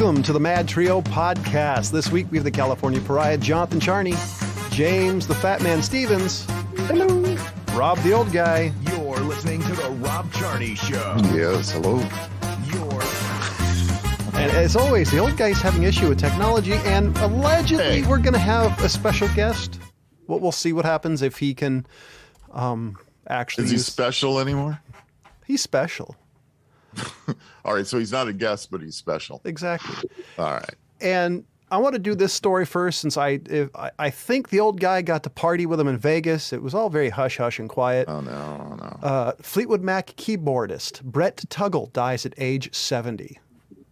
Welcome to the MadTrio podcast. This week we have the California Pariah, Jonathan Charny, James the Fat Man Stevens, hello, Rob the Old Guy. You're listening to the Rob Charny Show. Yes, hello. And as always, the Old Guy's having issue with technology, and allegedly we're going to have a special guest. We'll see what happens if he can actually. Is he special anymore? He's special. All right, so he's not a guest, but he's special. Exactly. All right. And I want to do this story first, since I think the Old Guy got to party with him in Vegas. It was all very hush-hush and quiet. Oh, no. Fleetwood Mac keyboardist Brett Tuggle dies at age 70.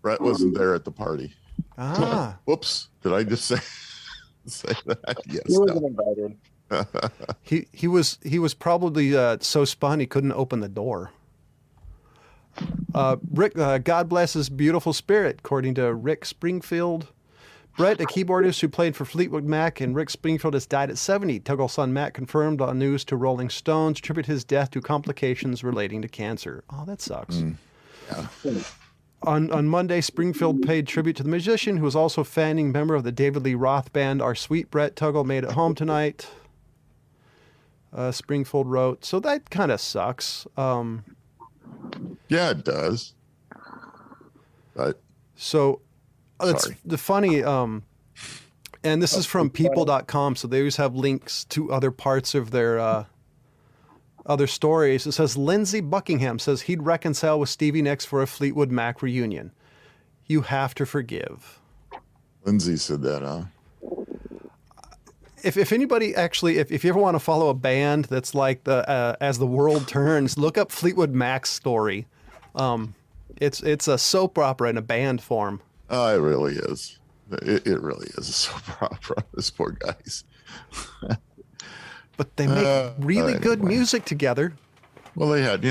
Brett wasn't there at the party. Ah. Whoops. Did I just say that? Yes. He wasn't invited. He was probably so spun he couldn't open the door. Rick, God bless his beautiful spirit, according to Rick Springfield. Brett, a keyboardist who played for Fleetwood Mac, and Rick Springfield has died at 70. Tuggle's son Matt confirmed on news to Rolling Stone to attribute his death to complications relating to cancer. Oh, that sucks. Yeah. On Monday, Springfield paid tribute to the musician, who was also a founding member of the David Lee Roth band. Our sweet Brett Tuggle made it home tonight. Springfield wrote, so that kind of sucks. Yeah, it does. But so it's the funny, and this is from people.com, so they always have links to other parts of their other stories. It says Lindsey Buckingham says he'd reconcile with Stevie Nicks for a Fleetwood Mac reunion. You have to forgive. Lindsay said that, huh? If anybody actually, if you ever want to follow a band that's like the As the World Turns, look up Fleetwood Mac's story. It's a soap opera in a band form. Oh, it really is. It really is a soap opera. These poor guys. But they make really good music together. Well, they had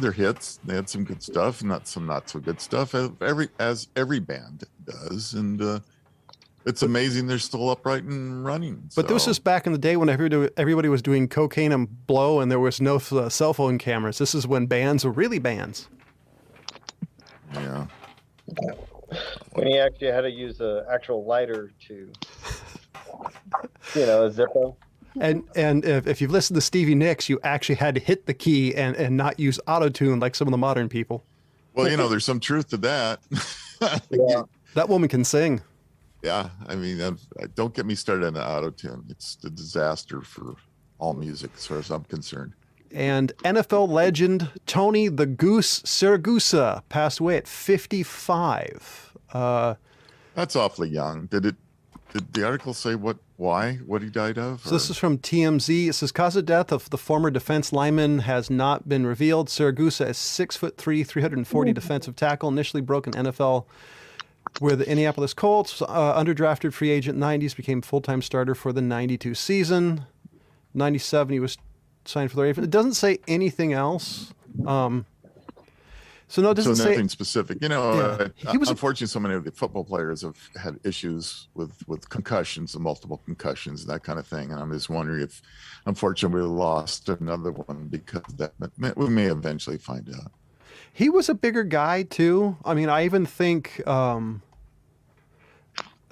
their hits. They had some good stuff, not some not so good stuff. As every band does, and it's amazing they're still upright and running. But this was back in the day when everybody was doing cocaine and blow, and there was no cell phone cameras. This is when bands were really bands. Yeah. When he actually had to use an actual lighter to, a Zippo. And if you've listened to Stevie Nicks, you actually had to hit the key and not use auto-tune like some of the modern people. Well, there's some truth to that. Yeah. That woman can sing. Yeah, I mean, don't get me started on the auto-tune. It's a disaster for all music, as far as I'm concerned. And NFL legend Tony the Goose Siragusa passed away at 55. That's awfully young. Did the article say what he died of? So this is from TMZ. It says cause of death of the former defense lineman has not been revealed. Siragusa is 6'3", 340 defensive tackle. Initially broke in NFL with the Indianapolis Colts. Underdrafted free agent 90s, became full-time starter for the 92 season. 97 he was signed for the Ravens. It doesn't say anything else. So nothing specific. Unfortunately, so many of the football players have had issues with concussions and multiple concussions and that kind of thing. And I'm just wondering if, unfortunately, we lost another one because we may eventually find out. He was a bigger guy too. I mean, I even think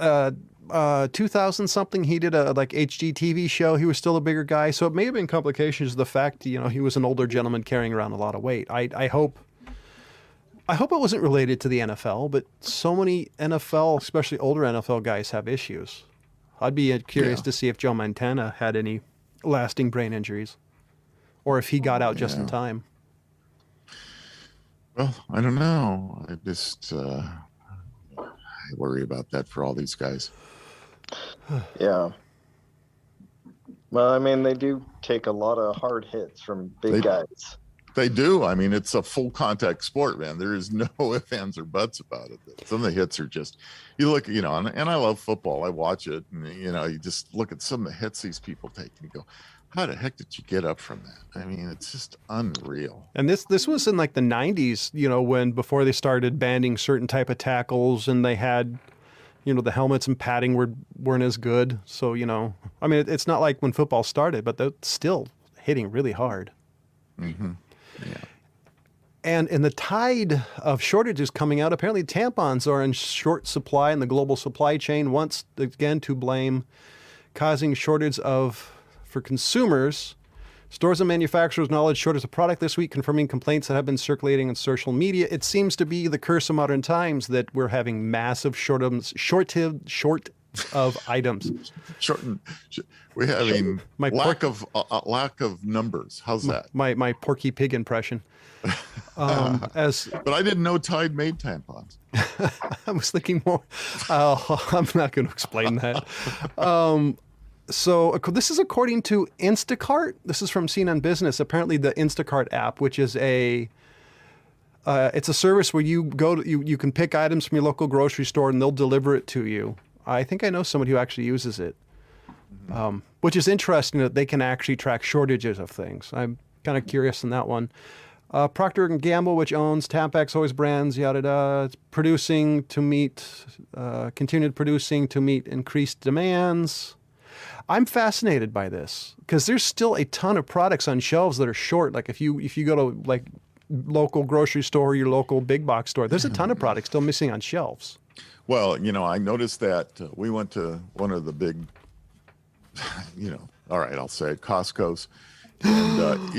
2000 something he did a HGTV show. He was still a bigger guy, so it may have been complications of the fact he was an older gentleman carrying around a lot of weight. I hope it wasn't related to the NFL, but so many NFL, especially older NFL guys, have issues. I'd be curious to see if Joe Montana had any lasting brain injuries, or if he got out just in time. Well, I don't know. I just I worry about that for all these guys. Yeah. Well, I mean, they do take a lot of hard hits from big guys. They do. I mean, it's a full contact sport, man. There is no ifs, ands, or buts about it. Some of the hits are just, you look, and I love football. I watch it, and, you just look at some of the hits these people take, and you go, how the heck did you get up from that? I mean, it's just unreal. And this was in like the 90s, when before they started banning certain type of tackles, and they had, the helmets and padding weren't as good. So, I mean, it's not like when football started, but they're still hitting really hard. Mm-hmm. Yeah. And in the tide of shortages coming out, apparently tampons are in short supply in the global supply chain, once again to blame, causing shortage for consumers. Stores and manufacturers acknowledge shortage of product this week, confirming complaints that have been circulating on social media. It seems to be the curse of modern times that we're having massive short of items. We're having My lack of numbers. How's that? My Porky Pig impression. But I didn't know Tide made tampons. I was thinking more. I'm not going to explain that. So this is according to Instacart. This is from CNN Business. Apparently, the Instacart app, which is it's a service where you can pick items from your local grocery store and they'll deliver it to you. I think I know somebody who actually uses it, which is interesting that they can actually track shortages of things. I'm kind of curious on that one. Procter & Gamble, which owns Tampax, Always Brands, yada yada, it's continued producing to meet increased demands. I'm fascinated by this because there's still a ton of products on shelves that are short. Like if you go to like local grocery store, your local big box store, there's a ton of products still missing on shelves. Well, I noticed that we went to one of the big, all right, I'll say it, Costco's. And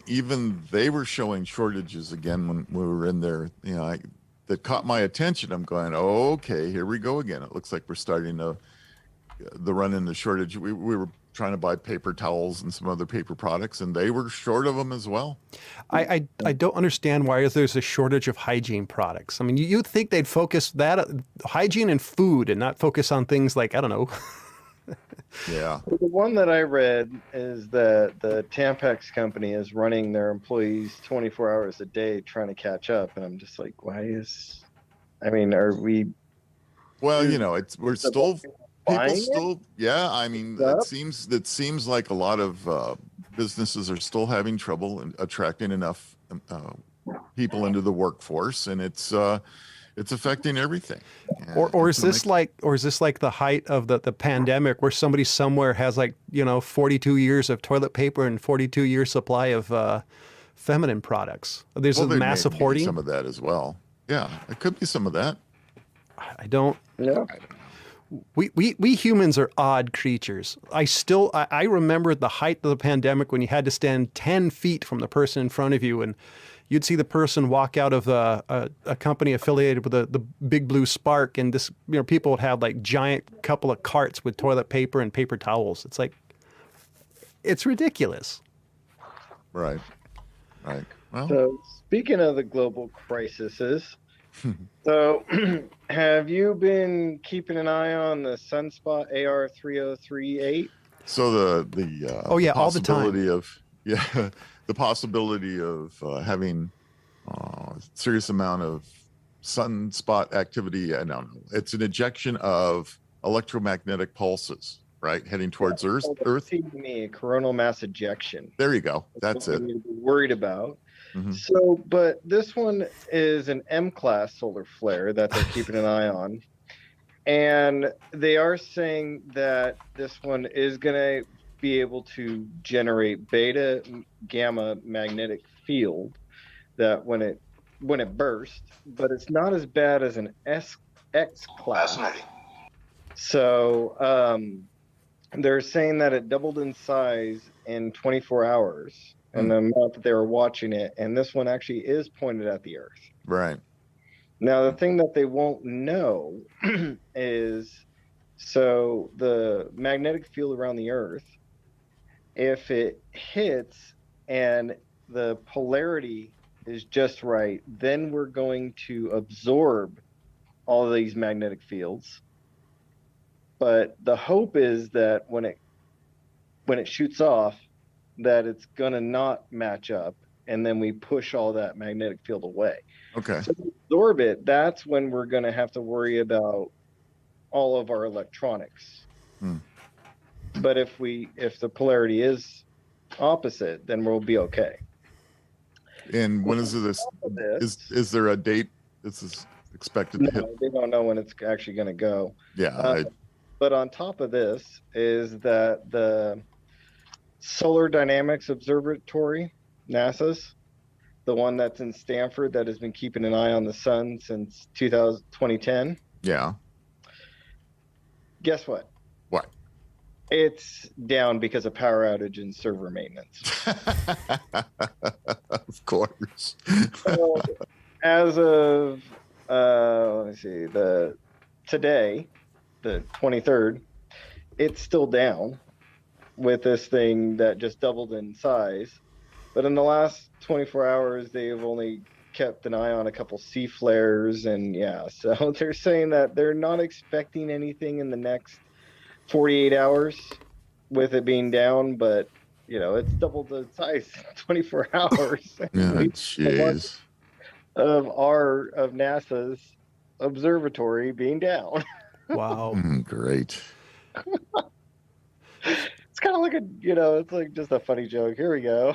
even they were showing shortages again when we were in there. That caught my attention. I'm going, oh, okay, here we go again. It looks like we're starting the run into shortage. We were trying to buy paper towels and some other paper products, and they were short of them as well. I don't understand why there's a shortage of hygiene products. I mean, you'd think they'd focus that hygiene and food and not focus on things like, I don't know. Yeah. The one that I read is that the Tampax company is running their employees 24 hours a day trying to catch up. And I'm just like, are we? Well, we're still, buying it? Yeah. I mean, it seems like a lot of businesses are still having trouble in attracting enough people into the workforce, and it's affecting everything. Or is this like the height of the pandemic where somebody somewhere has 42 years of toilet paper and 42 years supply of feminine products? There's a massive hoarding. Some of that as well. Yeah, it could be some of that. I don't. Yeah. We humans are odd creatures. I remember the height of the pandemic when you had to stand 10 feet from the person in front of you, and you'd see the person walk out of a company affiliated with the Big Blue Spark, and this people would have giant couple of carts with toilet paper and paper towels. It's it's ridiculous. Right. Well, So speaking of the global crises, so have you been keeping an eye on the Sunspot AR3038? so the all the time. The possibility of having a serious amount of sunspot activity. No, it's an ejection of electromagnetic pulses, right, heading towards Earth. A coronal mass ejection. There you go. That's it. We're worried about. Mm-hmm. So, but this one is an M-class solar flare that they're keeping an eye on. And they are saying that this one is going to be able to generate beta gamma magnetic field that when it bursts, but it's not as bad as an X class. Fascinating. So they're saying that it doubled in size in 24 hours and the amount that they were watching it, and this one actually is pointed at the Earth. Right. Now, the thing that they won't know is, so the magnetic field around the Earth, if it hits and the polarity is just right, then we're going to absorb all of these magnetic fields. But the hope is that when it shoots off, that it's going to not match up, and then we push all that magnetic field away. Okay. So to absorb it, that's when we're going to have to worry about all of our electronics. But if the polarity is opposite, then we'll be okay. And when is this? Is there a date this is expected to hit? They don't know when it's actually going to go. Yeah. But on top of this is that the Solar Dynamics Observatory, NASA's, the one that's in Stanford that has been keeping an eye on the sun since 2010. Yeah. Guess what? What? It's down because of power outage and server maintenance. Of course. So, as of let me see, today, the 23rd, it's still down with this thing that just doubled in size. But in the last 24 hours, they've only kept an eye on a couple C flares, and yeah, so they're saying that they're not expecting anything in the next 48 hours with it being down, but it's doubled the size in 24 hours. Yeah, jeez. Of NASA's observatory being down. Wow. Great. It's kind of like it's like just a funny joke. Here we go.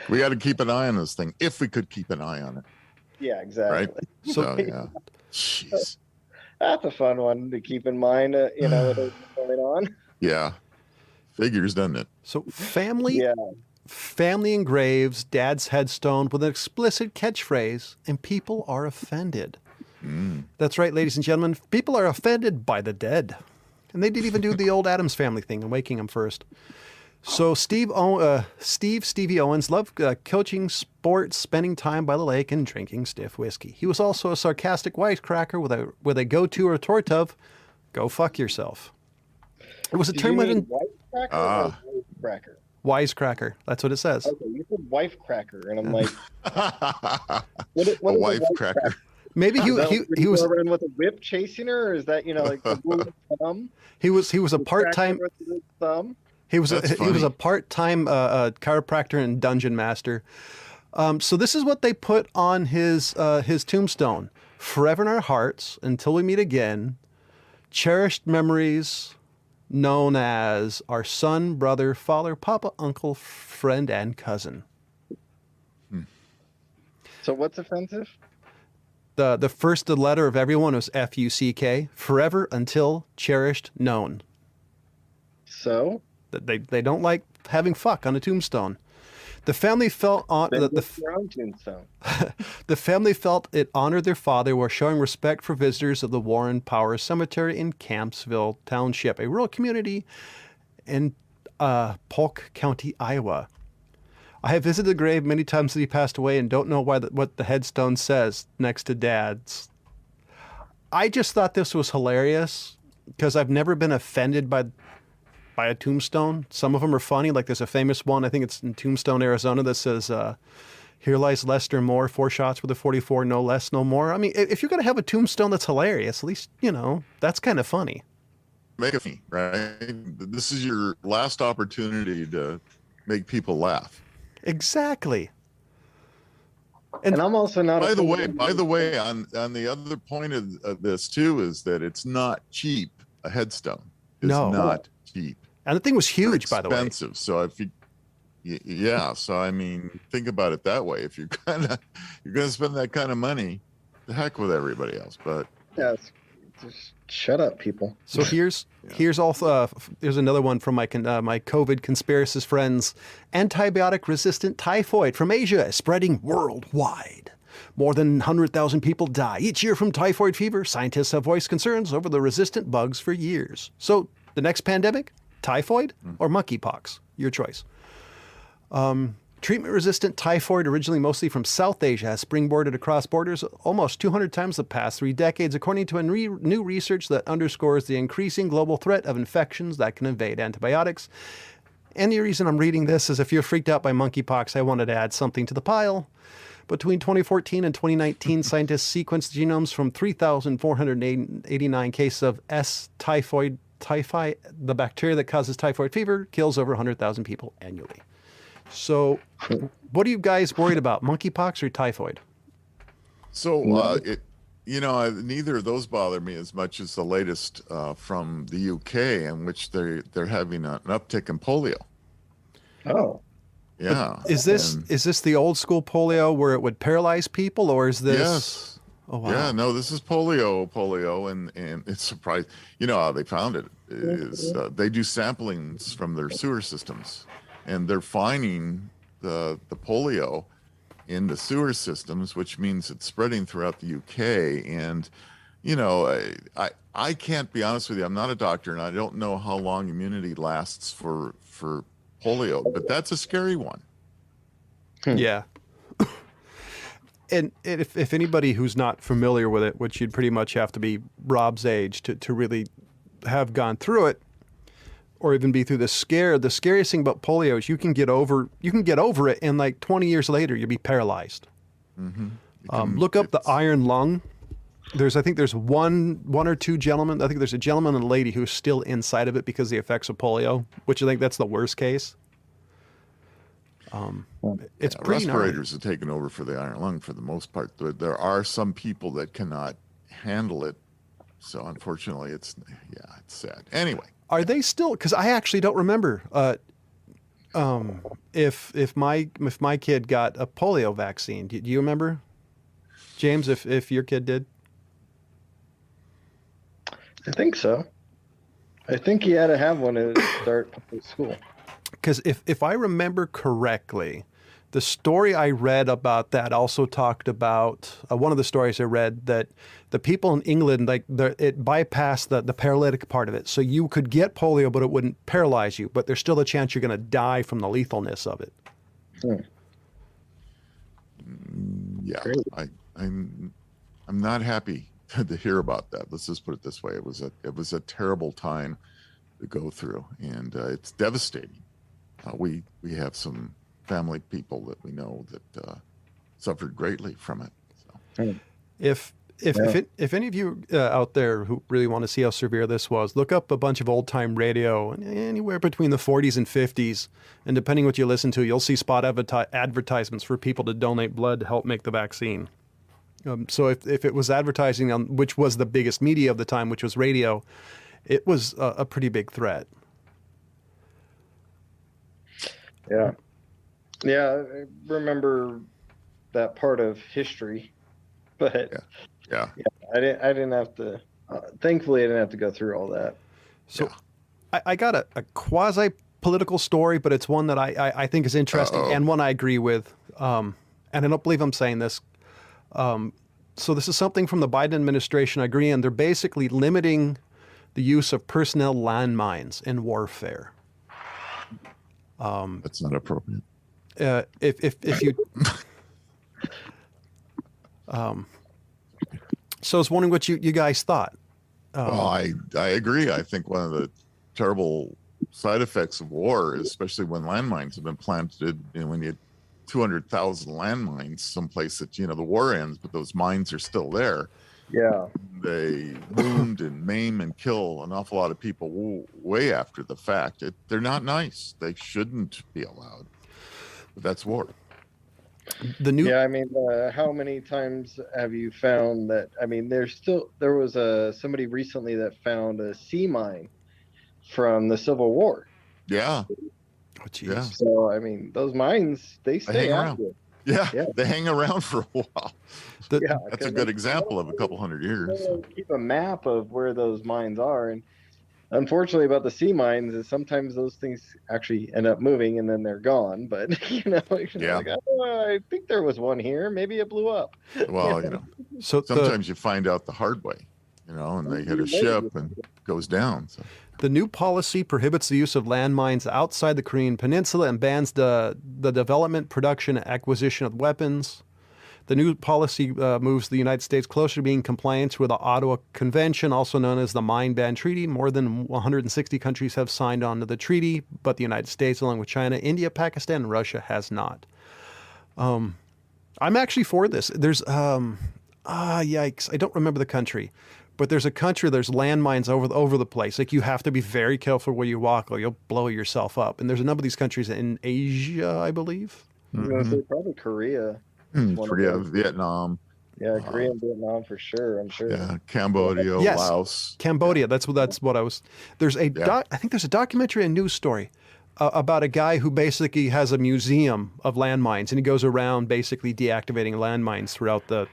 We got to keep an eye on this thing if we could keep an eye on it. Yeah, exactly. Right. So yeah. Jeez. That's a fun one to keep in mind. With everything going on. Yeah. Figures, doesn't it? So family engraves dad's headstone with an explicit catchphrase, and people are offended. That's right, ladies and gentlemen. People are offended by the dead. And they didn't even do the old Addams Family thing and waking them first. So Stevie Owens loved coaching sports, spending time by the lake, and drinking stiff whiskey. He was also a sarcastic wisecracker with a go-to retort of, "Go fuck yourself." It was a term mean wisecracker or wisecracker? Wisecracker. That's what it says. Okay, you said wifecracker, and I'm like, A what wife cracker. Maybe he was around with a whip chasing her, or is that like the rule of thumb? He was a part-time. Thumb. He was a part-time chiropractor and dungeon master. So this is what they put on his tombstone: "Forever in our hearts, until we meet again. Cherished memories, known as our son, brother, father, papa, uncle, friend, and cousin." So what's offensive? The first letter of everyone was FUCK. Forever, until, cherished, known. So they don't like having fuck on a tombstone. The family felt tombstone. The family felt it honored their father while showing respect for visitors of the Warren Powers Cemetery in Campsville Township, a rural community in Polk County, Iowa. I have visited the grave many times since he passed away and don't know what the headstone says next to Dad's. I just thought this was hilarious because I've never been offended by a tombstone. Some of them are funny. Like there's a famous one, I think it's in Tombstone, Arizona, that says, "Here lies Lester Moore, 4 shots with a 44, no less, no more." I mean, if you're going to have a tombstone that's hilarious, at least, that's kind of funny. Make it funny, right? This is your last opportunity to make people laugh. Exactly. And I'm also not. By the way, on the other point of this too is that it's not cheap. A headstone is not cheap. And the thing was huge, by the way. Expensive. So if so I mean, think about it that way. If you're gonna spend that kind of money, the heck with everybody else. But just shut up, people. So here's another one from my COVID conspiracist friends. Antibiotic-resistant typhoid from Asia is spreading worldwide. More than 100,000 people die each year from typhoid fever. Scientists have voiced concerns over the resistant bugs for years. So the next pandemic, typhoid or monkeypox? Your choice. Treatment-resistant typhoid, originally mostly from South Asia, has springboarded across borders almost 200 times the past 3 decades, according to new research that underscores the increasing global threat of infections that can evade antibiotics. And the reason I'm reading this is if you're freaked out by monkeypox, I wanted to add something to the pile. Between 2014 and 2019, scientists sequenced genomes from 3,489 cases of S. typhoid. The bacteria that causes typhoid fever kills over 100,000 people annually. So, what are you guys worried about, monkeypox or typhoid? So, neither of those bother me as much as the latest from the UK, in which they're having an uptick in polio. Oh, yeah. Is this the old school polio where it would paralyze people, or is this? Yes. Oh wow. Yeah, no, this is polio, and it's surprising. You know how they found it is they do samplings from their sewer systems, and they're finding the polio in the sewer systems, which means it's spreading throughout the UK. And, you know, I can't be honest with you. I'm not a doctor, and I don't know how long immunity lasts for polio, but that's a scary one. Yeah. And if anybody who's not familiar with it, which you'd pretty much have to be Rob's age to really have gone through it, or even be through the scariest thing about polio is you can get over it, and like 20 years later you'll be paralyzed. Look up the iron lung. I think there's one or two gentlemen. I think there's a gentleman and a lady who's still inside of it because of the effects of polio, which I think that's the worst case. It's pretty respirators have taken over for the iron lung for the most part. There are some people that cannot handle it, so unfortunately, it's sad. Anyway, are they still? Because I actually don't remember if my kid got a polio vaccine. Do you remember, James? If your kid did, I think so. I think he had to have one to start public school. Because if I remember correctly, the story I read about that also talked about one of the stories I read that the people in England, it bypassed the paralytic part of it. So you could get polio, but it wouldn't paralyze you. But there's still a chance you're going to die from the lethalness of it. Yeah, I'm not happy to hear about that. Let's just put it this way: it was a terrible time to go through, and it's devastating. We have some family people that we know that suffered greatly from it. So. If any of you out there who really want to see how severe this was, look up a bunch of old time radio, anywhere between the 40s and 50s, and depending what you listen to, you'll see spot advertisements for people to donate blood to help make the vaccine. So if it was advertising on which was the biggest media of the time, which was radio, it was a pretty big threat. Yeah. Yeah, I remember that part of history, but yeah, I didn't have to. Thankfully, I didn't have to go through all that. So, I got a quasi political story, but it's one that I think is interesting and one I agree with. And I don't believe I'm saying this. So this is something from the Biden administration. I agree, and they're basically limiting the use of personnel landmines in warfare. That's not appropriate. If you, so I was wondering what you guys thought. Well, I agree. I think one of the terrible side effects of war, especially when landmines have been planted, when you had 200,000 landmines someplace that, the war ends, but those mines are still there. Yeah. They wound and maim and kill an awful lot of people way after the fact. They're not nice. They shouldn't be allowed. But that's war. Yeah, I mean, how many times have you found that? I mean, there was somebody recently that found a sea mine from the Civil War. Yeah. Oh, geez. Yeah. So, I mean, those mines, they stay active. Yeah, they hang around for a while. That's a good example of a couple hundred years. Keep a map of where those mines are, and unfortunately, about the sea mines is sometimes those things actually end up moving and then they're gone. But I think there was one here. Maybe it blew up. Well, so sometimes you find out the hard way, and they hit a ship and it goes down. So. The new policy prohibits the use of landmines outside the Korean Peninsula and bans the development, production, and acquisition of weapons. The new policy moves the United States closer to being compliant with the Ottawa Convention, also known as the Mine Ban Treaty. More than 160 countries have signed on to the treaty, but the United States, along with China, India, Pakistan, and Russia, has not. I'm actually for this. There's, yikes, I don't remember the country. But there's a country, there's landmines over the place. Like, you have to be very careful where you walk or you'll blow yourself up. And there's a number of these countries in Asia, I believe. Mm-hmm. Probably Korea. Korea, Vietnam. Yeah, Korea and Vietnam for sure, I'm sure. Yeah, Cambodia, yes. Laos. Cambodia, that's what I was. There's I think there's a documentary, a news story about a guy who basically has a museum of landmines, and he goes around basically deactivating landmines throughout the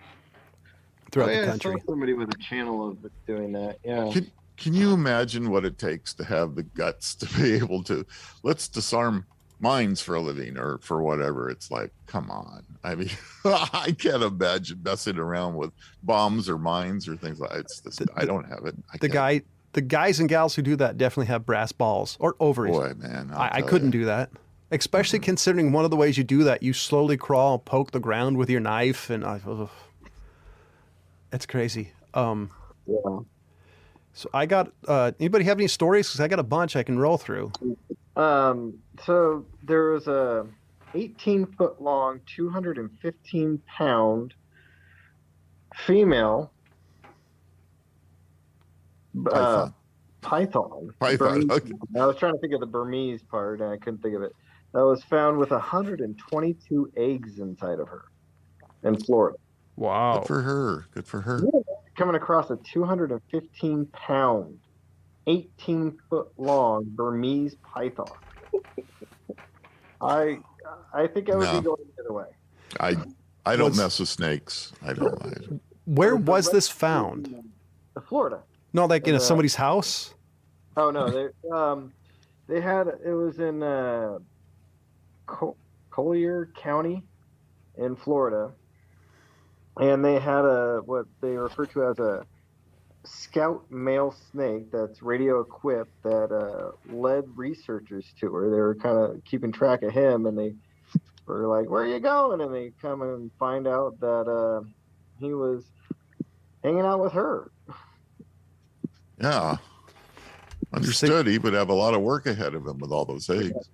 country. I saw somebody with a channel of doing that. Yeah. Can you imagine what it takes to have the guts to be able to, let's disarm mines for a living or for whatever. It's like, come on. I mean, I can't imagine messing around with bombs or mines or things like that. It's just, I don't have it. The guys and gals who do that definitely have brass balls or ovaries. Boy, man, I couldn't do that, especially considering one of the ways you do that, you slowly crawl, poke the ground with your knife, and that's crazy. Yeah. So I got. Anybody have any stories? Because I got a bunch I can roll through. So there was a 18-foot long, 215-pound female python. Python. Okay. I was trying to think of the Burmese part, and I couldn't think of it. That was found with 122 eggs inside of her in Florida. Wow. Good for her. Good for her. Yeah, coming across a 215-pound, 18-foot long Burmese python. I think I would be going the other way. I don't mess with snakes. I don't. Where was this found? Florida. No, like in somebody's house? Oh no, they had it was in Collier County in Florida, and they had what they refer to as a scout male snake that's radio equipped that led researchers to her. They were kind of keeping track of him, and they were like, "Where are you going?" And they come and find out that he was hanging out with her. Yeah. Understood. He would have a lot of work ahead of him with all those eggs.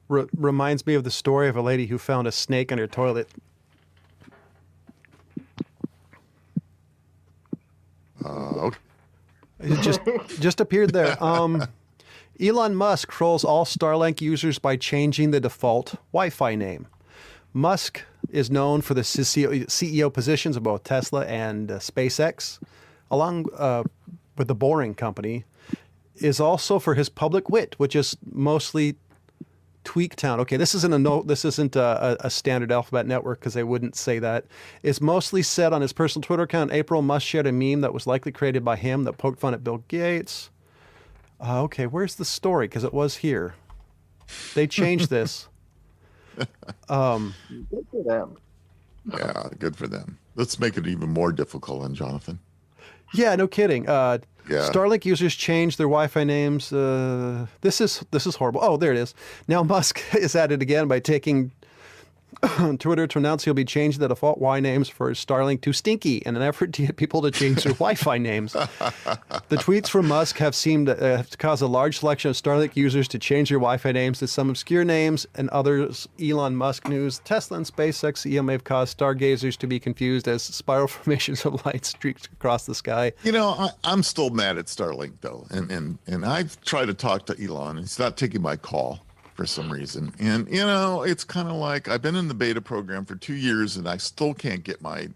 Reminds me of the story of a lady who found a snake on her toilet. Okay. It just appeared there. Elon Musk trolls all Starlink users by changing the default Wi-Fi name. Musk is known for the CEO positions of both Tesla and SpaceX, along with the Boring Company, is also for his public wit, which is mostly Tweaktown. Okay, this isn't a standard alphabet network because they wouldn't say that. It's mostly said on his personal Twitter account. In April, Musk shared a meme that was likely created by him that poked fun at Bill Gates. Okay, where's the story? Because it was here. They changed this. Good for them. Yeah, good for them. Let's make it even more difficult on Jonathan. Yeah, no kidding. Starlink users changed their Wi-Fi names. This is horrible. Oh, there it is. Now Musk is at it again by taking Twitter to announce he'll be changing the default Y names for Starlink to Stinky in an effort to get people to change their Wi-Fi names. The tweets from Musk have seemed to cause a large selection of Starlink users to change their Wi-Fi names to some obscure names and others. Elon Musk news. Tesla and SpaceX CEO may have caused stargazers to be confused as spiral formations of light streaks across the sky. You know, I'm still mad at Starlink though, and I've tried to talk to Elon. He's not taking my call for some reason. And, you know, it's kind of like I've been in the beta program for 2 years and I still can't get my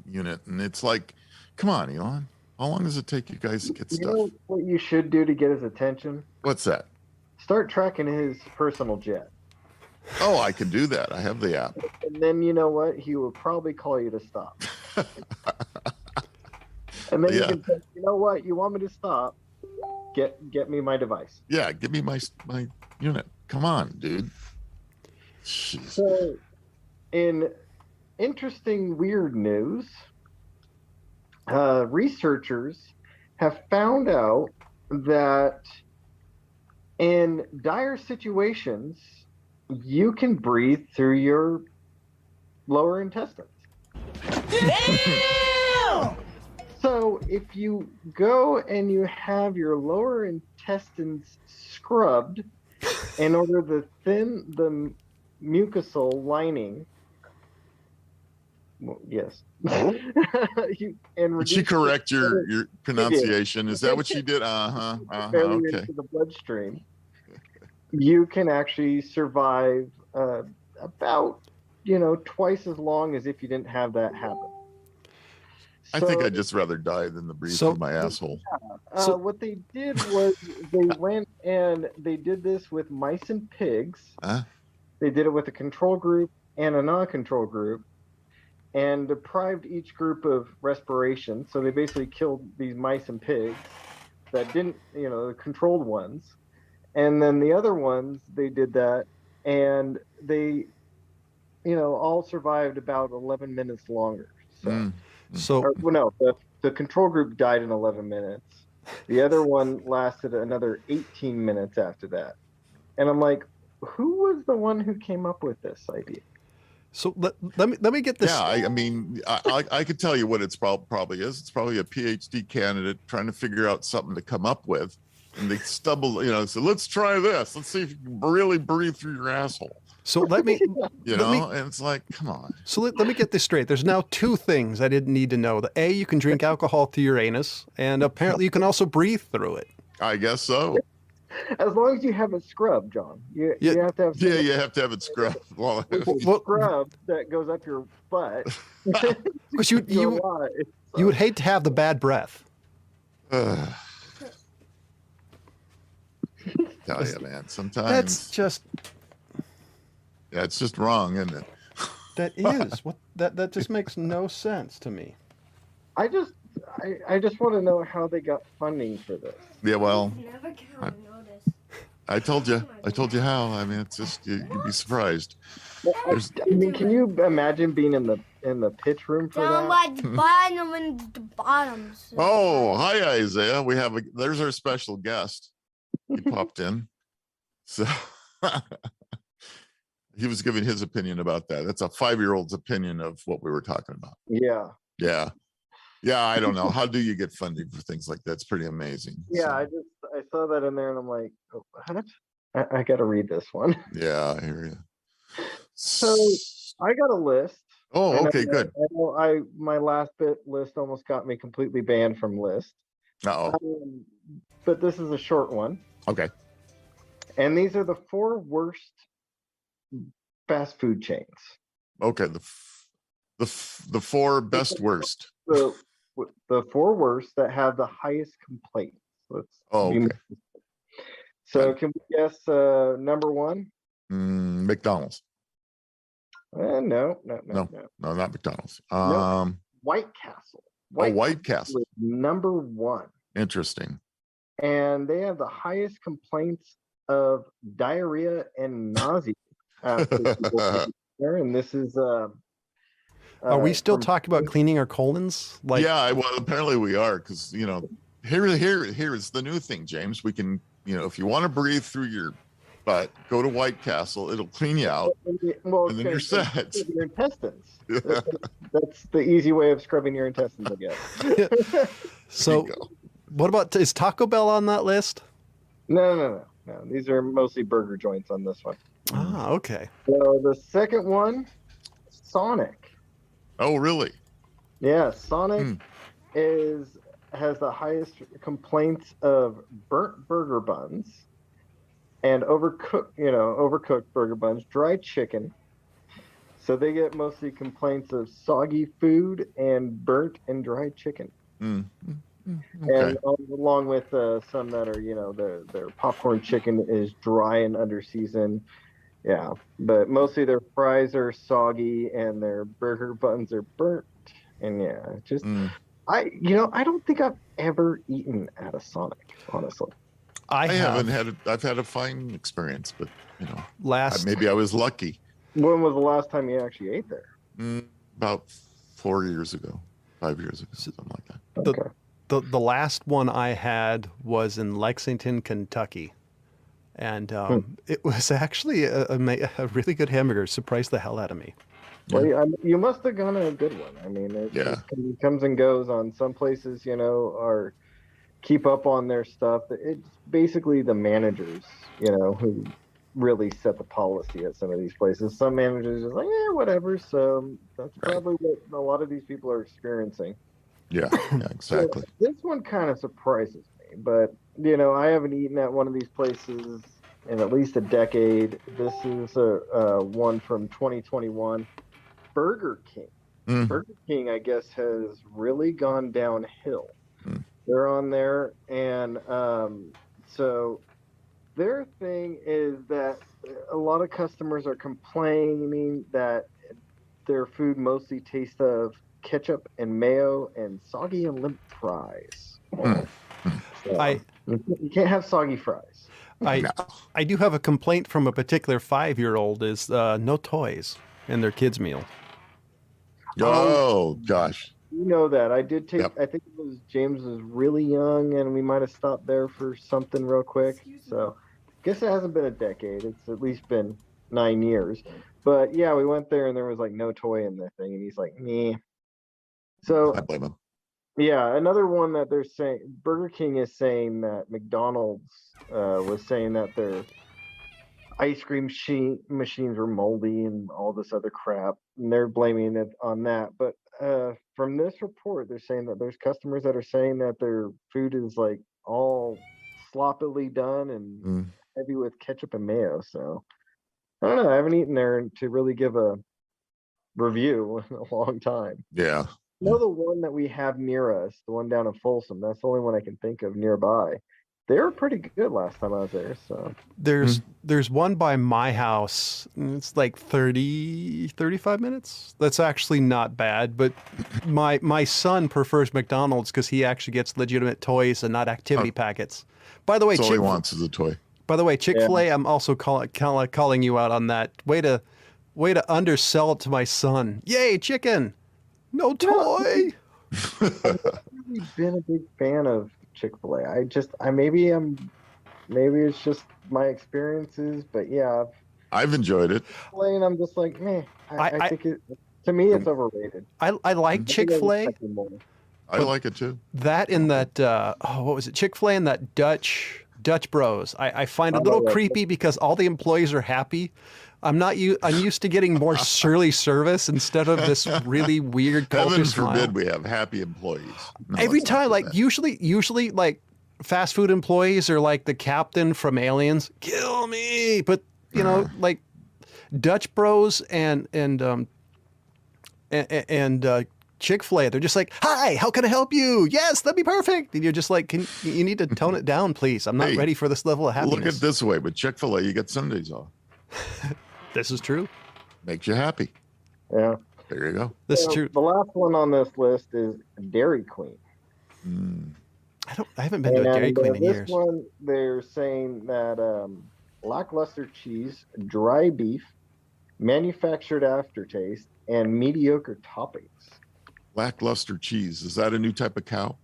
unit. And it's like, come on, Elon, how long does it take you guys to get stuff? You know what you should do to get his attention? What's that? Start tracking his personal jet. Oh, I can do that. I have the app. And then you know what? He will probably call you to stop. And then you can say, you know what? You want me to stop? Get me my device. Yeah, give me my unit. Come on, dude. Jeez. So, in interesting, weird news, researchers have found out that in dire situations, you can breathe through your lower intestines. Damn! So, if you go and you have your lower intestines scrubbed, in order to thin the mucosal lining, well, yes. Did she correct your pronunciation? Is that what she did? Okay. Into the bloodstream, you can actually survive about twice as long as if you didn't have that happen. I think I'd just rather die than to breathe through my asshole. What they did was they went and they did this with mice and pigs. Huh? They did it with a control group and a non-control group and deprived each group of respiration. So they basically killed these mice and pigs that didn't, the controlled ones. And then the other ones, they did that and they, all survived about 11 minutes longer. So, So well, no, the control group died in 11 minutes. The other one lasted another 18 minutes after that. And I'm like, who was the one who came up with this idea? So let me get this. Yeah, I mean, I could tell you what it's probably is. It's probably a PhD candidate trying to figure out something to come up with, and they stumble, so let's try this. Let's see if you can really breathe through your asshole. So let me, and it's like, come on. So let me get this straight. There's now two things I didn't need to know. The A, you can drink alcohol through your anus, and apparently you can also breathe through it. I guess so. As long as you have it scrubbed, John. You have to have. Yeah, you have to have it scrubbed. Scrub that goes up your butt. Because you would hate to have the bad breath. Tell you, man. Sometimes That's just. Yeah, it's just wrong, isn't it? That is what that just makes no sense to me. I just want to know how they got funding for this. Yeah, well, I told you how. I mean, it's just you'd be surprised. I mean, can you imagine being in the pitch room for that? Like the bottom and the bottoms. Oh, hi Isaiah. There's our special guest. He popped in. So he was giving his opinion about that. That's a 5-year-old's opinion of what we were talking about. Yeah. Yeah. Yeah, I don't know. How do you get funding for things like that? It's pretty amazing. Yeah, So, I saw that in there and I'm like, oh, what? I got to read this one. yeah, I hear you. So I got a list. Oh, okay, good. I know my last bit list almost got me completely banned from list. Uh-oh. But this is a short one. Okay. And these are the 4 worst fast food chains. Okay, the 4 best worst. The 4 worst that have the highest complaints. Okay. So can we guess number 1? McDonald's. No, not McDonald's. White Castle. White Castle. Number 1. Interesting. And they have the highest complaints of diarrhea and nausea. And this is Are we still talking about cleaning our colons? Yeah, well, apparently we are, because here is the new thing, James. We can, if you want to breathe through your butt, go to White Castle. It'll clean you out, and then you're set. Your intestines. That's the easy way of scrubbing your intestines, I guess. So, what about is Taco Bell on that list? No. These are mostly burger joints on this one. Ah, okay. So the second one, Sonic. Oh, really? Yeah, Sonic has the highest complaints of burnt burger buns and overcooked burger buns, dry chicken. So they get mostly complaints of soggy food and burnt and dry chicken. Okay. And along with some that are, their popcorn chicken is dry and under seasoned. Yeah, but mostly their fries are soggy and their burger buns are burnt. And yeah, just I don't think I've ever eaten at a Sonic, honestly. I haven't had it. I've had a fine experience, but maybe I was lucky. When was the last time you actually ate there? About 4 years ago, 5 years ago, something like that. Okay. The last one I had was in Lexington, Kentucky. And it was actually a really good hamburger. Surprised the hell out of me. Well, you must have gone a good one. I mean, it comes and goes on some places, are keep up on their stuff. It's basically the managers, who really set the policy at some of these places. Some managers are like, whatever. So that's probably what a lot of these people are experiencing. Yeah, exactly. So this one kind of surprises me, but I haven't eaten at one of these places in at least a decade. This is a one from 2021. Burger King. Burger King, I guess, has really gone downhill. They're on there, and so their thing is that a lot of customers are complaining that their food mostly tastes of ketchup and mayo and soggy and limp fries. So, you can't have soggy fries. I I do have a complaint from a particular 5-year-old is no toys in their kids' meal. Oh gosh. You know that. I did take, Yep. I think it was James was really young and we might have stopped there for something real quick. So guess it hasn't been a decade. It's at least been 9 years. But yeah, we went there and there was like no toy in the thing. And he's like, meh. So I blame him. yeah, another one that they're saying, Burger King is saying that McDonald's was saying that their ice cream machines were moldy and all this other crap, and they're blaming it on that. But from this report, they're saying that there's customers that are saying that their food is like all sloppily done and heavy with ketchup and mayo. So I don't know. I haven't eaten there to really give a review in a long time. Yeah. You know the one that we have near us, the one down in Folsom. That's the only one I can think of nearby. They were pretty good last time I was there. So There's one by my house. And it's like 35 minutes. That's actually not bad. But my son prefers McDonald's because he actually gets legitimate toys and not activity packets. By the way, That's all he wants is a toy. By the way, Chick-fil-A, I'm also calling you out on that. Way to undersell it to my son. Yay, chicken! No toy. I've really been a big fan of Chick-fil-A. Maybe it's just my experiences, but yeah, I've enjoyed it. Chick-fil-A, and I'm just like, meh. I think to me it's overrated. I like Chick-fil-A. I like it too. That and that what was it? Chick-fil-A and that Dutch Bros. I find it a little creepy because all the employees are happy. I'm used to getting more surly service instead of this really weird culture Heaven smile. forbid we have happy employees. No, Every let's not time, do like that. usually like fast food employees are like the captain from Aliens. Kill me, but you know, like Dutch Bros and Chick-fil-A, they're just like, "Hi, how can I help you? Yes, that'd be perfect." And you're just like, you need to tone it down, please. I'm not ready for this level of happiness. Look at it this way, with Chick-fil-A, you get Sundays off. This is true. Makes you happy. Yeah. There you go. This is true. The last one on this list is Dairy Queen. I haven't been to a Dairy Queen in this years. one, they're saying that lackluster cheese, dry beef, manufactured aftertaste, and mediocre toppings. Lackluster cheese. Is that a new type of cow?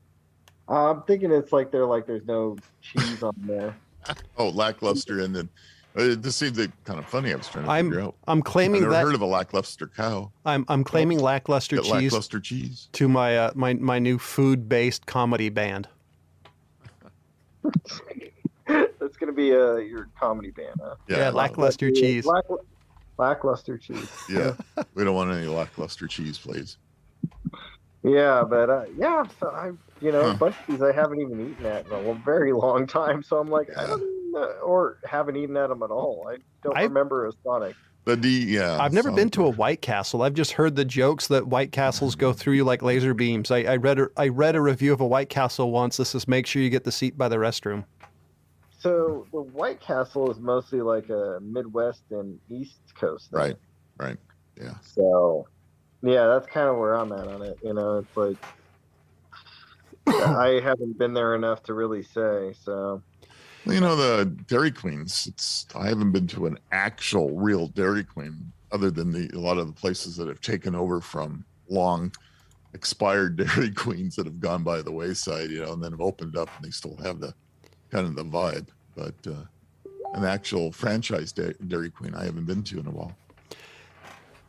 I'm thinking it's like there's no cheese on there. Oh, lackluster, and then this seems kind of funny. I was trying to figure out. I'm claiming I've never that heard of a lackluster cow. I'm claiming lackluster Get cheese lackluster cheese. to my my new food-based comedy band. That's gonna be your comedy band, huh? Yeah, lackluster cheese. Lackluster cheese. Yeah, we don't want any lackluster cheese, please. Yeah, but yeah, so a bunch of these I haven't even eaten at in a very long time. So I'm like, I don't or haven't eaten at them at all. I don't remember a Sonic. I've never been to a White Castle. I've just heard the jokes that White Castles go through you like laser beams. I read a review of a White Castle once. This is make sure you get the seat by the restroom. So the White Castle is mostly like a Midwest and East Coast thing. Right. Yeah. So yeah, that's kind of where I'm at on it. It's like I haven't been there enough to really say. So. Well, the Dairy Queens, I haven't been to an actual real Dairy Queen other than a lot of the places that have taken over from long expired Dairy Queens that have gone by the wayside, and then have opened up and they still have the kind of the vibe. But an actual franchise Dairy Queen I haven't been to in a while.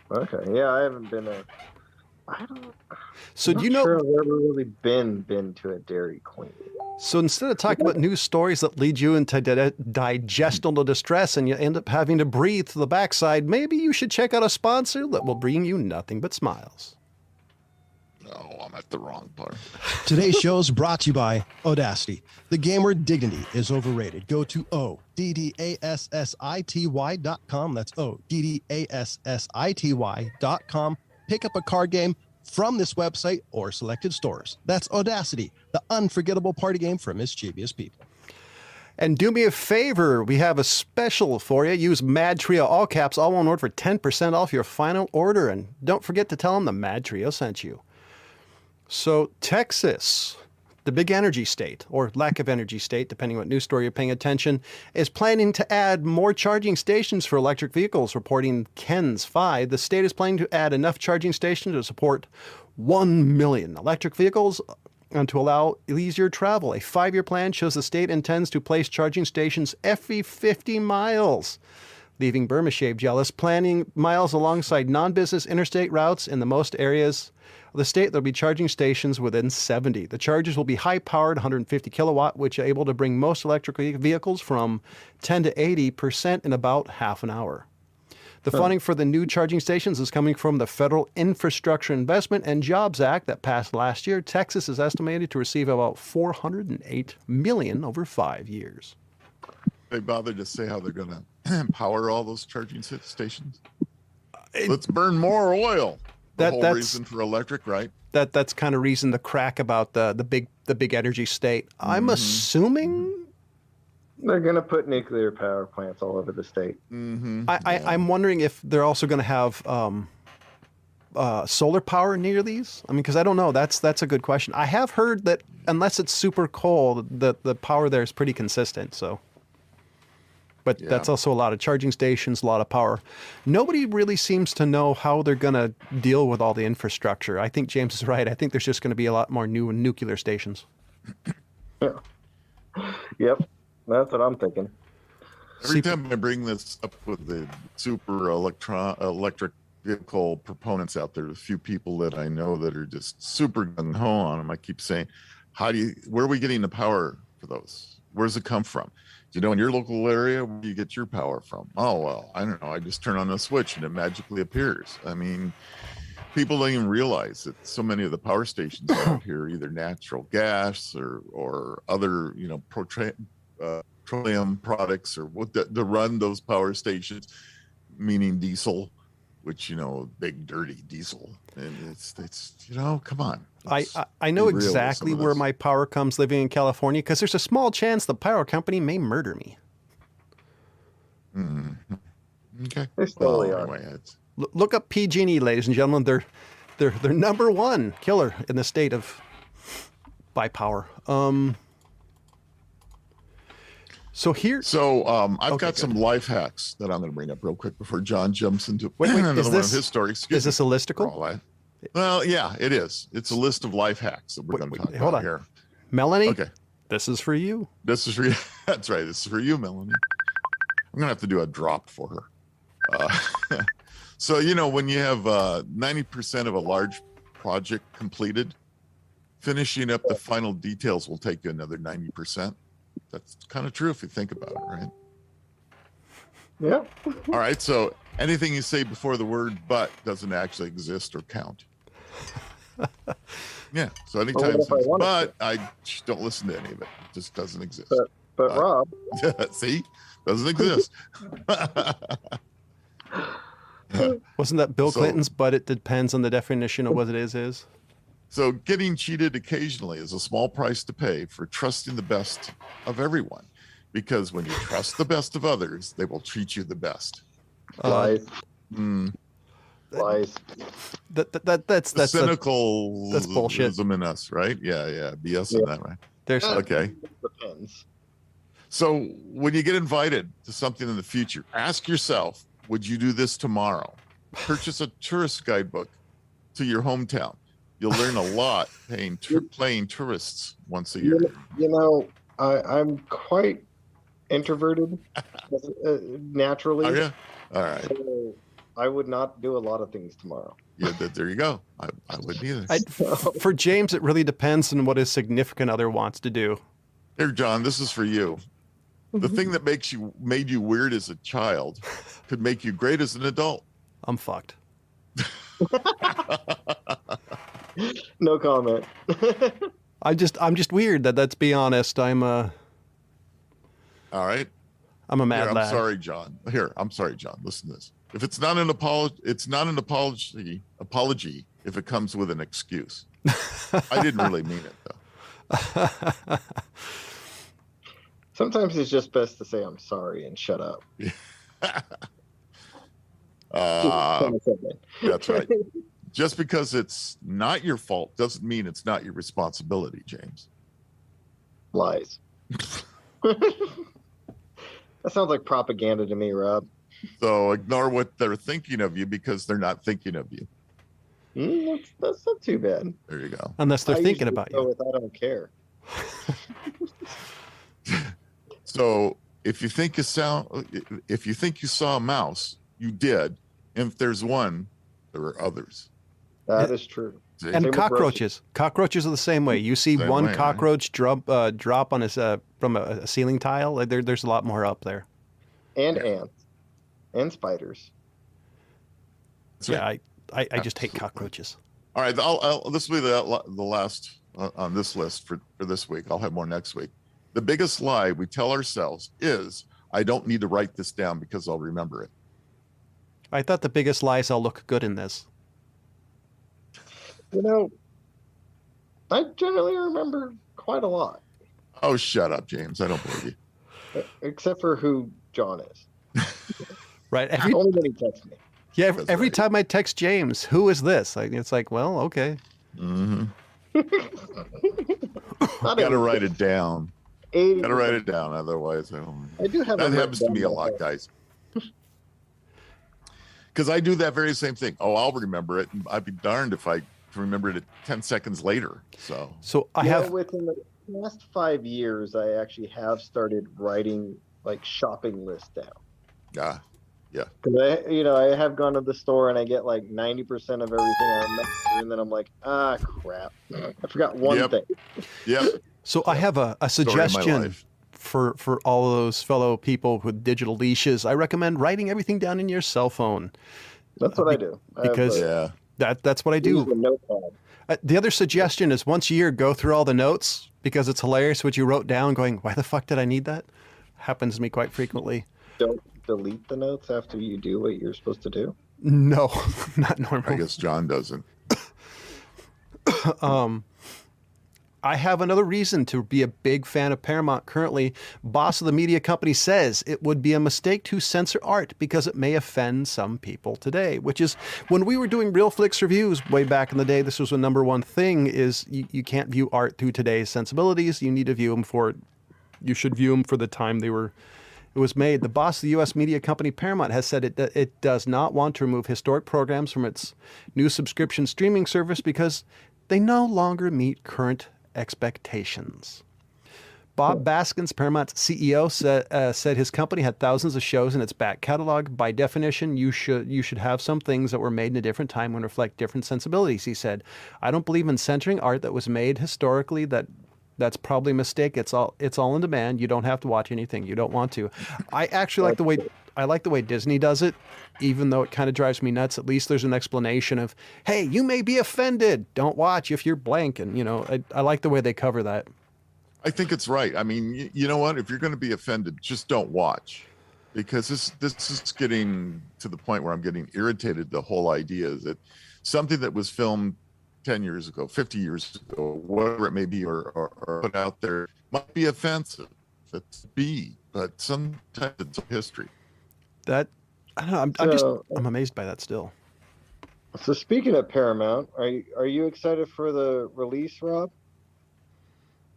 Okay. Yeah, I haven't been I don't. So I'm do you not know? sure I've ever really been to a Dairy Queen. So instead of talking about news stories that lead you into digestional distress and you end up having to breathe to the backside, maybe you should check out a sponsor that will bring you nothing but smiles. Oh, I'm at the wrong part. Today's show is brought to you by Audacity. The game word dignity is overrated. Go to ODDASSITY.com. That's ODDASSITY.com. Pick up a card game from this website or selected stores. That's Audacity, the unforgettable party game for mischievous people. And do me a favor, we have a special for you. Use MadTrio, all caps, all one word, for 10% off your final order. And don't forget to tell them the MadTrio sent you. So Texas The big energy state, or lack of energy state, depending what news story you're paying attention, is planning to add more charging stations for electric vehicles, reporting KENS 5. The state is planning to add enough charging stations to support 1 million electric vehicles and to allow easier travel. A 5-year plan shows the state intends to place charging stations every 50 miles, leaving Burma Shave jealous. Planning miles alongside non-business interstate routes in the most areas of the state. There'll be charging stations within 70. The chargers will be high-powered, 150 kilowatt, which are able to bring most electric vehicles from 10 to 80% in about half an hour. The funding for the new charging stations is coming from the Federal Infrastructure Investment and Jobs Act that passed last year. Texas is estimated to receive about $408 million over 5 years. They bothered to say how they're going to power all those charging stations. Let's burn more oil. That's reason for electric, right? That's kind of reason the crack about the big energy state. I'm assuming They're going to put nuclear power plants all over the state. I'm wondering if they're also going to have solar power near these. I mean, because I don't know. That's a good question. I have heard that unless it's super cold, the power there is pretty consistent. So. But that's also a lot of charging stations, a lot of power. Nobody really seems to know how they're going to deal with all the infrastructure. I think James is right. I think there's just going to be a lot more new nuclear stations. Yep, that's what I'm thinking. Every time I bring this up with the super electric vehicle proponents out there, a few people that I know that are just super gung-ho on them, I keep saying, where are we getting the power for those? Where does it come from? You know, in your local area, where do you get your power from? Oh, well, I don't know. I just turn on the switch and it magically appears. I mean, people don't even realize that so many of the power stations out here are either natural gas or other, you know, petroleum products or what to run those power stations, meaning diesel, which, you know, big dirty diesel. And it's you know, come on. I know exactly where my power comes living in California because there's a small chance the power company may murder me. Okay. Anyway, look up PG&E, ladies and gentlemen. They're number one killer in the state of by power. I've got some life hacks that I'm going to bring up real quick before John jumps into another one of his stories. Is this a listicle? Well, yeah, it is. It's a list of life hacks that we're going to talk about here. Melanie? Okay. This is for you. This is for you. That's right. This is for you, Melanie. I'm going to have to do a drop for her. So, you know, when you have 90% of a large project completed, finishing up the final details will take you another 90%. That's kind of true if you think about it, right? Yeah. All right. So anything you say before the word "but" doesn't actually exist or count. Yeah. So anytime it says "but," I don't listen to any of it. It just doesn't exist. But Rob, see, doesn't exist. Wasn't that Bill Clinton's? But it depends on the definition of what it is. So getting cheated occasionally is a small price to pay for trusting the best of everyone, because when you trust the best of others, they will treat you the best. lies. Lies. That's cynical. That's bullshit. In us, right? Yeah. BS in that, right? There's okay. Depends. So when you get invited to something in the future, ask yourself, would you do this tomorrow? Purchase a tourist guidebook to your hometown. You'll learn a lot playing tourists once a year. You know, I'm quite introverted naturally. Are you? All right. So I would not do a lot of things tomorrow. Yeah, there you go. I wouldn't either. For James, it really depends on what his significant other wants to do. Here, John, this is for you. The thing that made you weird as a child could make you great as an adult. I'm fucked. No comment. I'm just weird. Let's be honest. All right. I'm a mad lad. I'm sorry, John. I'm sorry, John. Listen to this. If it's not an apology, it's not an apology if it comes with an excuse. I didn't really mean it though. Sometimes it's just best to say I'm sorry and shut up. That's right. Just because it's not your fault doesn't mean it's not your responsibility, James. Lies. That sounds like propaganda to me, Rob. So ignore what they're thinking of you because they're not thinking of you. That's not too bad. There you go. Unless they're I thinking usually about go you. with, I don't care. So if you think you saw a mouse, you did. And if there's one, there are others. That is true. See? And Same with cockroaches. Cockroaches are the same way. You see Same one way, right? cockroach drop on his from a ceiling tile. Like, there's a lot more up there. And ants. And spiders. That's Yeah, right. I just hate cockroaches. All right, this will be the last on this list for this week. I'll have more next week. The biggest lie we tell ourselves is, I don't need to write this down because I'll remember it. I thought the biggest lie is I'll look good in this. You know, I generally remember quite a lot, Oh, shut up, James. I don't believe you. except for who John is. Right? Only when he texts me. Yeah, That's every right. time I text James, who is this? Like, it's like, well, okay. Mm-hmm. Not Got to every- write it down. 80%. Got to write it down. Otherwise, I don't. I do have That it happens to written me a down, lot, but guys. Because I do that very same thing. Oh, I'll remember it. And I'd be darned if I remembered it 10 seconds later. So I Yeah, have within the last 5 years, I actually have started writing like shopping lists down. yeah. Because I have gone to the store and I get like 90% of everything I remember, and then I'm like, crap, I forgot one Yep. thing. Yep. So I have a Story of my suggestion life. for all of those fellow people with digital leashes. I recommend writing everything down in your cell phone. That's what I do. because- Yeah. That's what I I use do. a notepad. The other suggestion is once a year, go through all the notes because it's hilarious what you wrote down going, why the fuck did I need that? Happens to me quite frequently. Don't delete the notes after you do what you're supposed to do. No, not I normal. guess John doesn't. I have another reason to be a big fan of Paramount currently. Boss of the media company says it would be a mistake to censor art because it may offend some people today, which is when we were doing Real Flicks reviews way back in the day, this was the number one thing is you can't view art through today's sensibilities. You need to view them you should view them for the time it was made. The boss of the U.S. media company Paramount has said it does not want to remove historic programs from its new subscription streaming service because they no longer meet current expectations. Bob Baskins, Paramount's CEO, said his company had thousands of shows in its back catalog. By definition, you should have some things that were made in a different time and reflect different sensibilities, he said. I don't believe in censoring art that was made historically. That's probably a mistake. It's all on demand. You don't have to watch anything you don't want to. I actually like the way Disney does it, even though it kind of drives me nuts. At least there's an explanation of, hey, you may be offended. Don't watch if you're blank. And, I like the way they cover that. I think it's right. I mean, you know what? If you're going to be offended, just don't watch, because this is getting to the point where I'm getting irritated. The whole idea is that something that was filmed 10 years ago, 50 years ago, whatever it may be, or put out there might be offensive. But sometimes it's history. That I don't know. I'm amazed by that still. So speaking of Paramount, are you excited for the release, Rob?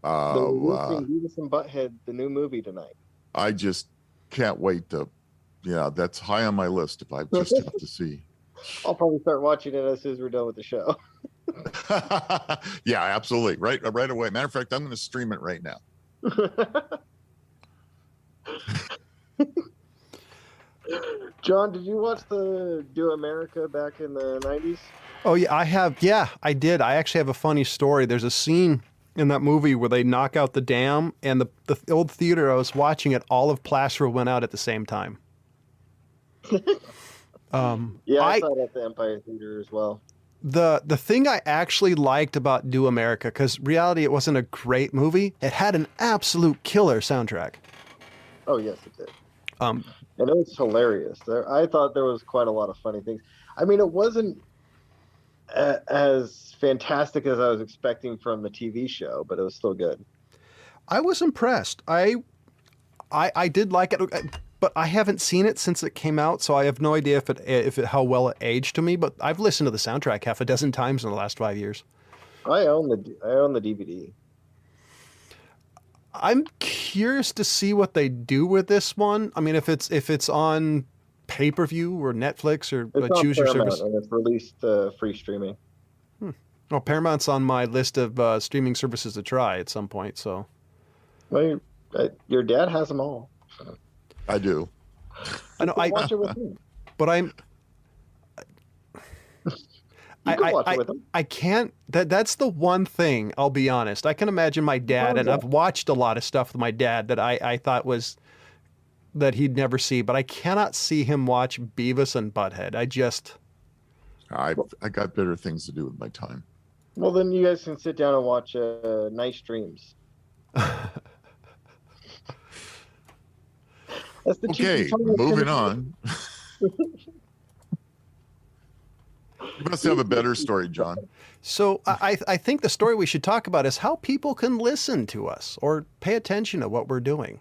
They're releasing Beavis and Butthead, the new movie tonight. I just can't wait to. Yeah, that's high on my list. If I just have to see. I'll probably start watching it as soon as we're done with the show. Yeah, absolutely. Right away. Matter of fact, I'm going to stream it right now. John, did you watch the Do America back in the 90s? Oh yeah, I have. Yeah, I did. I actually have a funny story. There's a scene in that movie where they knock out the dam, and the old theater I was watching it, all of plaster went out at the same time. Yeah, I saw it at the Empire Theater as well. The thing I actually liked about Do America, because reality it wasn't a great movie, it had an absolute killer soundtrack. Oh yes, it did. Um, And it was hilarious. I thought there was quite a lot of funny things. I mean, it wasn't as fantastic as I was expecting from the TV show, but it was still good. I was impressed. I did like it, but I haven't seen it since it came out, so I have no idea how well it aged to me. But I've listened to the soundtrack half a dozen times in the last 5 years. I own the DVD. I'm curious to see what they do with this one. I mean, if it's on pay-per-view or Netflix or It's on choose your Paramount, service. and it's released free streaming. Well, Paramount's on my list of streaming services to try at some point. So, Well, your dad has them all. I do. I know. Watch it with him. But I'm. You can watch it with him. I can't. That's the one thing. I'll be honest. I can imagine my dad, and I've watched a lot of stuff with my dad that I thought was that he'd never see, but I cannot see him watch Beavis and Butthead. I got better things to do with my time. Well, then you guys can sit down and watch Nice Dreams. That's the Okay, cheapest time moving to- on. You must have a better story, John. So I think the story we should talk about is how people can listen to us or pay attention to what we're doing.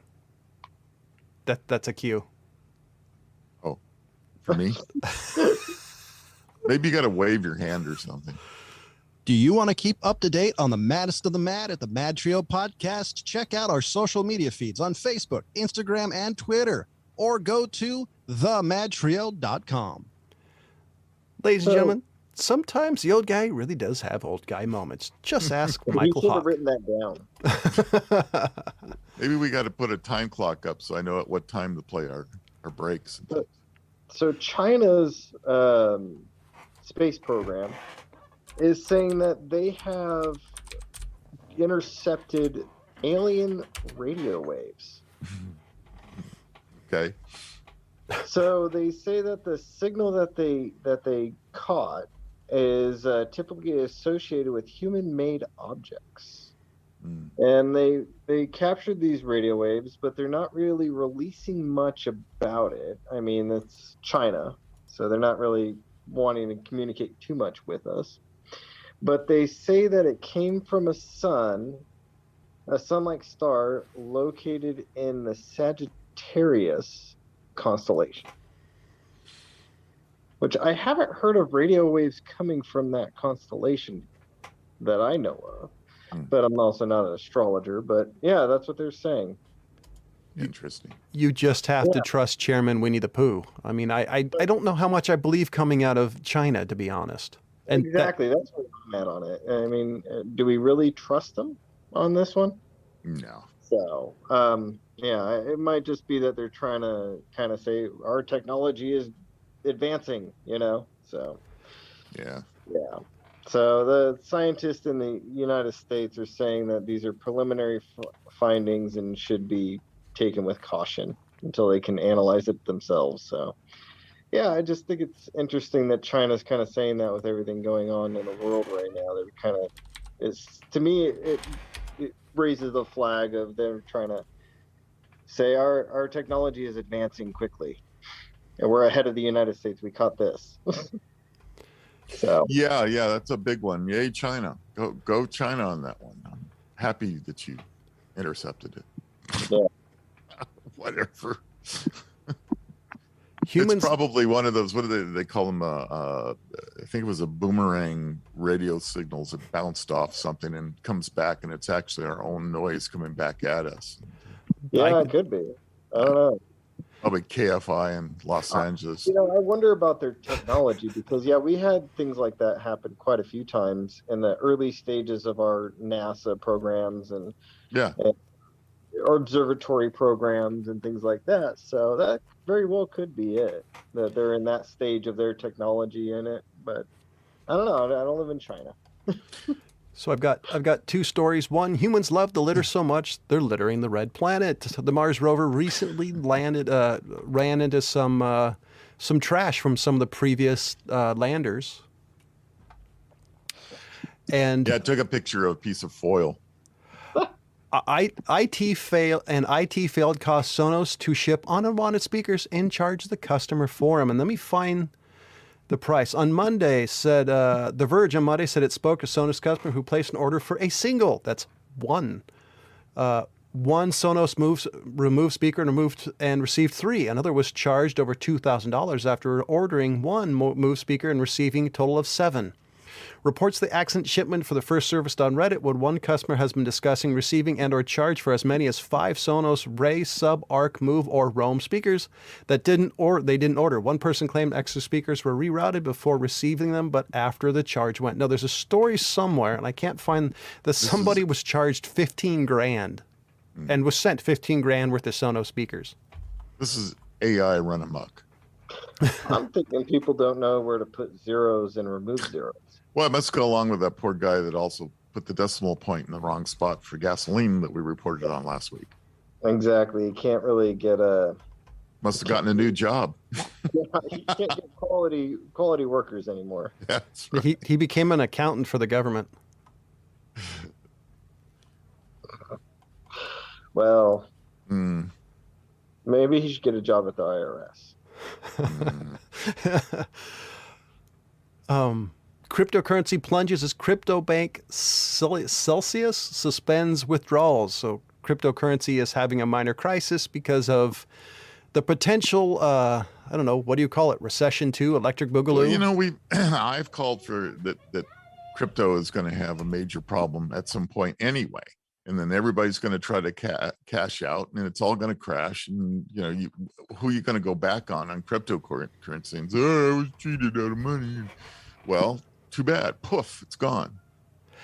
That's a cue. Oh, for me? Maybe you got to wave your hand or something. Do you want to keep up to date on the maddest of the mad at the MadTrio podcast? Check out our social media feeds on Facebook, Instagram, and Twitter, or go to themadtrio.com. Ladies and gentlemen, sometimes the old guy really does have old guy moments. Just ask You Michael should have Hawk. written that down. Maybe we got to put a time clock up so I know at what time to play our breaks. So China's space program is saying that they have intercepted alien radio waves. Okay. So they say that the signal that they caught is typically associated with human-made objects. And they captured these radio waves, but they're not really releasing much about it. I mean, it's China, so they're not really wanting to communicate too much with us. But they say that it came from a sun-like star located in the Sagittarius constellation. Which I haven't heard of radio waves coming from that constellation that I know of. But I'm also not an astrologer. But yeah, that's what they're saying. Interesting. You just have to trust Chairman Winnie the Pooh. I mean, I don't know how much I believe coming out of China, to be honest. And Exactly. That's what I'm at on it. I mean, do we really trust them on this one? No. So, yeah, it might just be that they're trying to kind of say our technology is advancing, So, Yeah. yeah. So the scientists in the United States are saying that these are preliminary findings and should be taken with caution until they can analyze it themselves. So, yeah, I just think it's interesting that China's kind of saying that with everything going on in the world right now. They're kind of, to me, it raises the flag of them trying to say our technology is advancing quickly, and we're ahead of the United States. We caught this. So Yeah, that's a big one. Yay, China. Go China on that one. I'm happy that you intercepted it. Yeah. Whatever. humans, It's probably one of those, what do they call them? I think it was a boomerang radio signals that bounced off something and comes back, and it's actually our own noise coming back at us. yeah, it could be. I don't know. Probably KFI in Los Angeles. I wonder about their technology because, yeah, we had things like that happen quite a few times in the early stages of our NASA programs and Yeah. observatory programs and things like that. So that very well could be it, that they're in that stage of their technology in it. But I don't know. I don't live in China. So I've got two stories. One, humans love the litter so much they're littering the red planet. The Mars rover recently ran into some trash from some of the previous landers. And Yeah, I took a picture of a piece of foil. IT failed cost Sonos to ship unwanted speakers and charge the customer for them. And let me find the price. On Monday, said The Verge on Monday said it spoke to Sonos customer who placed an order for a single. That's one. One Sonos removed speaker and received three. Another was charged over $2,000 after ordering one moved speaker and receiving a total of 7. reports the accident shipment for the first serviced on Reddit when one customer has been discussing receiving and or charge for as many as 5 Sonos Ray Sub Arc Move or Roam speakers that they didn't order. One person claimed extra speakers were rerouted before receiving them, but after the charge went. Now, there's a story somewhere, and I can't find that somebody was charged 15 grand and was sent 15 grand worth of Sonos speakers. This is AI run amok. I'm thinking people don't know where to put zeros and remove zeros. Well, it must go along with that poor guy that also put the decimal point in the wrong spot for gasoline that we reported on last week. Exactly. You can't really get a. Must have gotten a new job. You can't get quality workers anymore. That's right. He became an accountant for the government. Well, maybe he should get a job at the IRS. Cryptocurrency plunges as crypto bank Celsius suspends withdrawals. So cryptocurrency is having a minor crisis because of the potential, I don't know, what do you call it? Recession 2, electric boogaloo? Well, I've called for that crypto is going to have a major problem at some point anyway. And then everybody's going to try to cash out, and it's all going to crash. And who are you going to go back on cryptocurrency? And say, I was cheated out of money. Well, too bad. Poof, it's gone.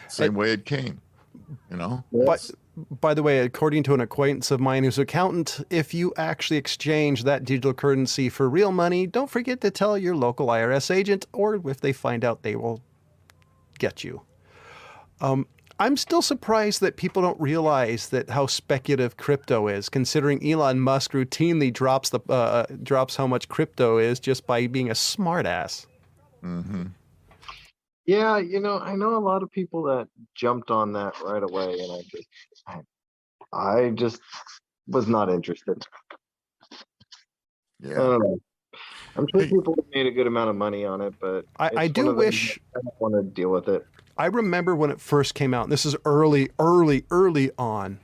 Same way it came. But by the way, according to an acquaintance of mine who's an accountant, if you actually exchange that digital currency for real money, don't forget to tell your local IRS agent, or if they find out, they will get you. I'm still surprised that people don't realize that how speculative crypto is, considering Elon Musk routinely drops how much crypto is just by being a smartass. Mm-hmm. Yeah, I know a lot of people that jumped on that right away, and I just was not interested. Yeah. I don't know. I'm sure people have made a good amount of money on it, but I do wish I don't want to deal with it. I remember when it first came out, and this is early on,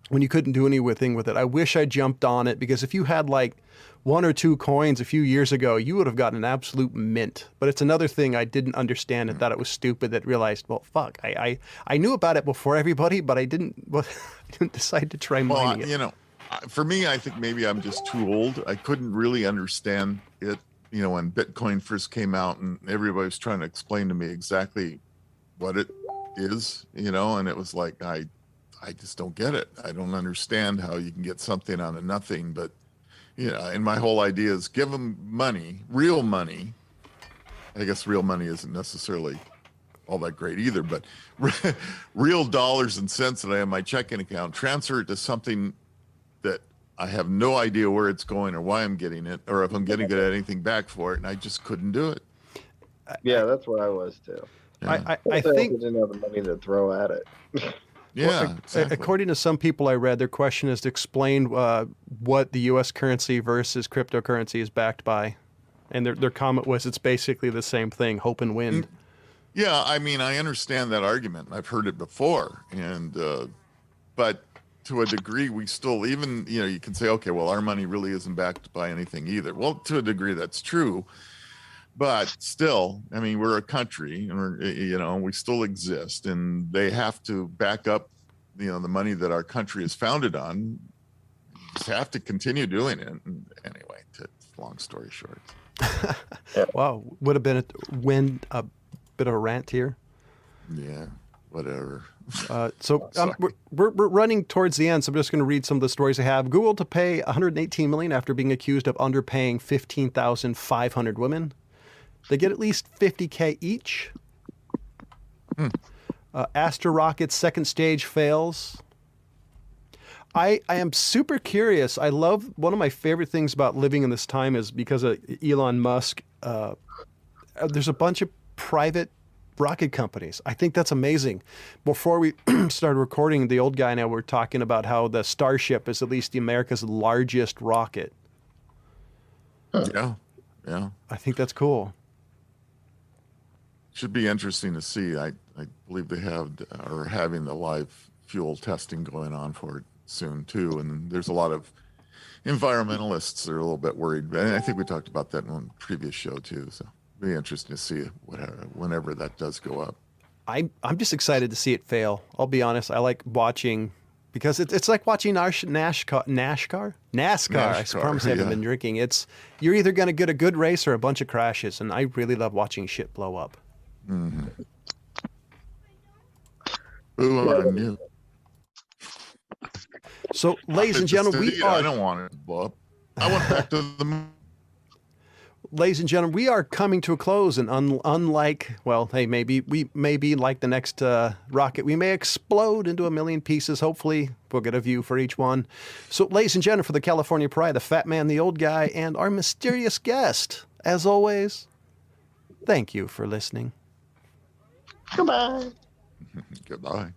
when you couldn't do anything with it. I wish I jumped on it, because if you had like 1 or 2 coins a few years ago, you would have gotten an absolute mint. But it's another thing I didn't understand and thought it was stupid, that realized, well, fuck, I knew about it before everybody, but I didn't decide to try mining it. For me, I think maybe I'm just too old. I couldn't really understand it, when Bitcoin first came out and everybody was trying to explain to me exactly what it is, and it was like, I just don't get it. I don't understand how you can get something out of nothing. But, and my whole idea is give them money, real money. I guess real money isn't necessarily all that great either, but real dollars and cents that I have in my checking account, transfer it to something that I have no idea where it's going or why I'm getting it, or if I'm getting anything back for it. And I just couldn't do it. Yeah, that's where I was too. Yeah. I think I didn't have the money to throw at it. Yeah, well, exactly. According to some people I read, their question is to explain what the U.S. currency versus cryptocurrency is backed by. And their comment was it's basically the same thing, hope and wind. Yeah, I mean, I understand that argument. I've heard it before. But to a degree, we still, even, you can say, okay, well, our money really isn't backed by anything either. Well, to a degree, that's true. But still, I mean, we're a country, and we still exist, and they have to back up, the money that our country is founded on. Just have to continue doing it. And anyway, long story short. Wow, would have been a bit of a rant here. Yeah, whatever. We're running towards the end, so I'm just going to read some of the stories I have. Google to pay $118 million after being accused of underpaying 15,500 women. They get at least $50K each. Astra Rocket's second stage fails. I am super curious. I love, one of my favorite things about living in this time is because of Elon Musk. There's a bunch of private rocket companies. I think that's amazing. Before we started recording, the old guy and I were talking about how the Starship is at least America's largest rocket. Yeah. I think that's cool. Should be interesting to see. I believe they are having the live fuel testing going on for it soon too. And there's a lot of environmentalists that are a little bit worried. And I think we talked about that in one previous show too. So Be interesting to see whenever that does go up. I'm just excited to see it fail. I'll be honest. I like watching because it's like watching NASCAR. I promise I haven't been drinking. You're either going to get a good race or a bunch of crashes, and I really love watching shit blow up. Mm-hmm. Ooh, I knew. So, ladies and gentlemen, I don't want it to blow up. I went back to the. Ladies and gentlemen, we are coming to a close, and unlike, well, hey, we may be like the next rocket. We may explode into a million pieces. Hopefully, we'll get a view for each one. So, ladies and gentlemen, for the California Pride, the Fat Man, the Old Guy, and our mysterious guest, as always, thank you for listening. Goodbye. Goodbye.